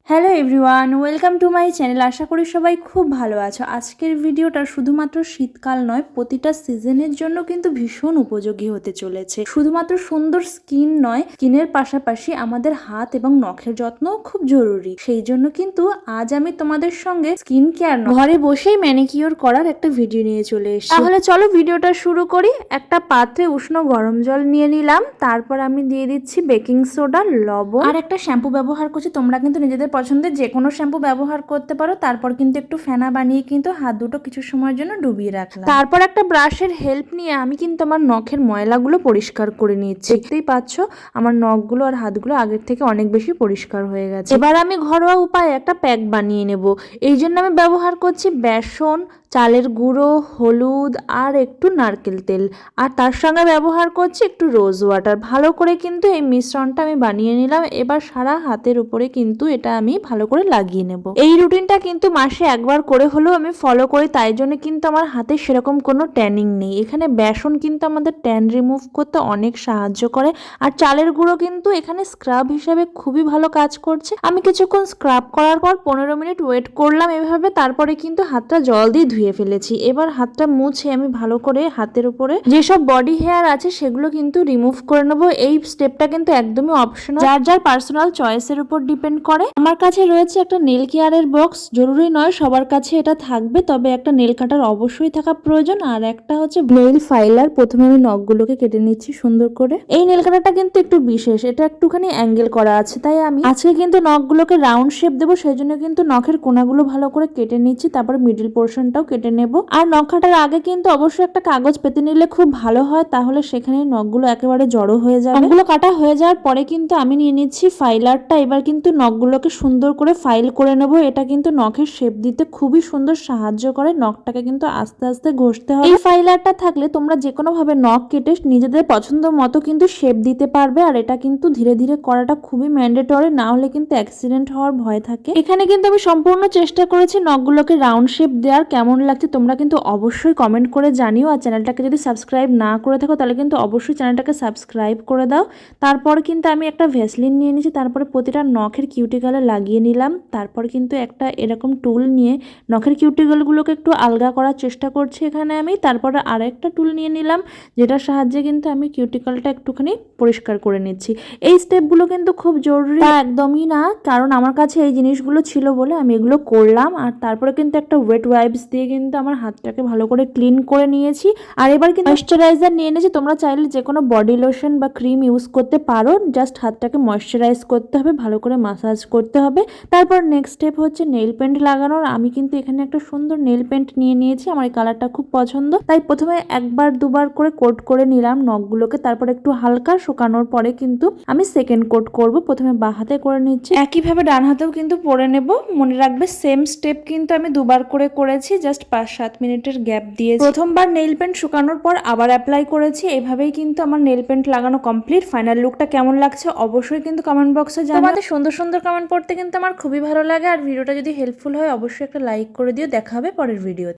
Hello everyone, welcome to my channel. আশা করি সবাই খুব ভালো আছো। আজকের ভিডিওটা শুধুমাত্র শীতকাল নয়, প্রতিটা সিজনের জন্য কিন্তু ভীষণ উপযোগী হতে চলেছে। শুধুমাত্র সুন্দর স্কিন নয়, স্কিনের পাশাপাশি আমাদের হাত এবং নখের যত্নও খুব জরুরি। সেই জন্য কিন্তু আজ আমি তোমাদের সঙ্গে স্কিন কেয়ার ঘরে বসেই ম্যানিকিওর করার একটা ভিডিও নিয়ে চলে এসেছি। তাহলে চলো ভিডিওটা শুরু করি। একটা পাত্রে উষ্ণ গরম জল নিয়ে নিলাম, তারপর আমি দিয়ে দিচ্ছি বেকিং সোডা, লবণ আর একটা শ্যাম্পু ব্যবহার করছি। তোমরা কিন্তু নিজেদের পছন্দের যে কোনো শ্যাম্পু ব্যবহার করতে পারো। তারপর কিন্তু একটু ফেনা বানিয়ে কিন্তু হাত দুটো কিছু সময়ের জন্য ডুবিয়ে রাখলাম। তারপর একটা ব্রাশের হেল্প নিয়ে আমি কিন্তু আমার নখের ময়লাগুলো পরিষ্কার করে নিচ্ছি। দেখতেই পাচ্ছ আমার নখগুলো আর হাতগুলো আগের থেকে অনেক বেশি পরিষ্কার হয়ে গেছে। এবার আমি ঘরোয়া উপায়ে একটা প্যাক বানিয়ে নেব। এই জন্য আমি ব্যবহার করছি বেসন, চালের গুঁড়ো, হলুদ আর একটু নারকেল তেল, আর তার সঙ্গে ব্যবহার করছি একটু রোজ ওয়াটার। ভালো করে কিন্তু এই মিশ্রণটা আমি বানিয়ে নিলাম। এবার সারা হাতের উপরে কিন্তু এটা আমি ভালো করে লাগিয়ে নেব। এই রুটিনটা কিন্তু মাসে একবার করে হলেও আমি ফলো করি, তাই জন্য কিন্তু আমার হাতে সেরকম কোনো ট্যানিং নেই। এখানে বেসন কিন্তু আমাদের ট্যান রিমুভ করতে অনেক সাহায্য করে, আর চালের গুঁড়ো কিন্তু এখানে স্ক্রাব হিসাবে খুবই ভালো কাজ করছে। আমি কিছুক্ষণ স্ক্রাব করার পর 15 মিনিট ওয়েট করলাম এভাবে, তারপরে কিন্তু হাতটা জল দিয়ে ধুয়ে ফেলেছি। এবার হাতটা মুছে আমি ভালো করে হাতের উপরে যেসব বডি হেয়ার আছে সেগুলো কিন্তু রিমুভ করে নেবো। এই স্টেপটা কিন্তু একদমই অপশনাল, যার যার পার্সোনাল চয়েসের উপর ডিপেন্ড করে। আমার কাছে রয়েছে একটা নেল কেয়ারের বক্স। জরুরি নয় সবার কাছে এটা থাকবে, তবে একটা নেল কাটার অবশ্যই থাকা প্রয়োজন, আর একটা হচ্ছে নেল ফাইলার। প্রথমে আমি নখগুলোকে কেটে নিচ্ছি সুন্দর করে। এই নেল কাটারটা কিন্তু একটু বিশেষ, এটা একটুখানি অ্যাঙ্গেল করা আছে, তাই আমি আজকে কিন্তু নখগুলোকে রাউন্ড শেপ দেবো। সেই জন্য কিন্তু নখের কোনাগুলো ভালো করে কেটে নিচ্ছি, তারপর মিডিল পোর্শনটাও কেটে নেব। আর নখ কাটার আগে কিন্তু অবশ্যই একটা কাগজ পেতে নিলে খুব ভালো হয়, তাহলে সেখানে নখগুলো একেবারে জড়ো হয়ে যাবে। নখগুলো কাটা হয়ে যাওয়ার পরে কিন্তু আমি নিয়ে নিচ্ছি ফাইলারটা। এবার কিন্তু নখগুলোকে সুন্দর করে ফাইল করে নেব। এটা কিন্তু নখের শেপ দিতে খুবই সুন্দর সাহায্য করে। নখটাকে কিন্তু আস্তে আস্তে ঘষতে হবে। এই ফাইলারটা থাকলে তোমরা যে কোনো ভাবে নখ কেটে নিজেদের পছন্দ মতো কিন্তু শেপ দিতে পারবে, আর এটা কিন্তু ধীরে ধীরে করাটা খুবই ম্যান্ডেটরি, না হলে কিন্তু অ্যাক্সিডেন্ট হওয়ার ভয় থাকে। এখানে কিন্তু আমি সম্পূর্ণ চেষ্টা করেছি নখগুলোকে রাউন্ড শেপ দেওয়ার। কেমন লাগছে তোমরা কিন্তু অবশ্যই কমেন্ট করে জানিও। আর চ্যানেলটাকে যদি সাবস্ক্রাইব না করে থাকো তাহলে কিন্তু অবশ্যই চ্যানেলটাকে সাবস্ক্রাইব করে দাও। তারপর কিন্তু আমি একটা ভ্যাসলিন নিয়ে নিয়েছি, তারপরে প্রতিটা নখের কিউটিকলে লাগিয়ে নিলাম। তারপর কিন্তু একটা এরকম টুল নিয়ে নখের কিউটিকলগুলোকে একটু আলগা করার চেষ্টা করছি এখানে আমি। তারপরে আরেকটা টুল নিয়ে নিলাম, যেটার সাহায্যে কিন্তু আমি কিউটিকলটা একটুখানি পরিষ্কার করে নিচ্ছি। এই স্টেপগুলো কিন্তু খুব জরুরি, তা একদমই না, কারণ আমার কাছে এই জিনিসগুলো ছিল বলে আমি এগুলো করলাম। আর তারপরে কিন্তু একটা ওয়েট ওয়াইপস দিয়ে কিন্তু আমার হাতটাকে ভালো করে ক্লিন করে নিয়েছি। আর এবার কিন্তু ময়েশ্চারাইজার নিয়ে নিয়েছি। তোমরা চাইলে যে কোনো বডি লোশন বা ক্রিম ইউজ করতে পারো, জাস্ট হাতটাকে ময়েশ্চারাইজ করতে হবে, ভালো করে মাসাজ করতে হবে। তারপর নেক্সট স্টেপ হচ্ছে নেল পেন্ট লাগানোর। আমি কিন্তু এখানে একটা সুন্দর নেল পেন্ট নিয়ে নিয়েছি, আমার এই কালারটা খুব পছন্দ, তাই প্রথমে একবার দুবার করে কোট করে নিলাম নখগুলোকে। তারপর একটু হালকা শুকানোর পরে কিন্তু আমি সেকেন্ড কোট করব। প্রথমে বাঁ হাতে করে নিচ্ছি, একইভাবে ডান হাতেও কিন্তু পরে নেব। মনে রাখবে সেম স্টেপ কিন্তু আমি দুবার করে করেছি, জাস্ট 5-7 মিনিটের গ্যাপ দিয়ে। প্রথমবার নেল পেন্ট শুকানোর পর আবার অ্যাপ্লাই করেছি। এভাবেই কিন্তু আমার নেল পেন্ট লাগানো কমপ্লিট। ফাইনাল লুকটা কেমন লাগছে অবশ্যই কিন্তু কমেন্ট বক্সে জানাও। তোমাদের সুন্দর সুন্দর কমেন্ট পড়তে কিন্তু আমার খুবই ভালো লাগে। আর ভিডিওটা যদি হেল্পফুল হয় অবশ্যই একটা লাইক করে দিও। দেখা হবে পরের ভিডিওতে।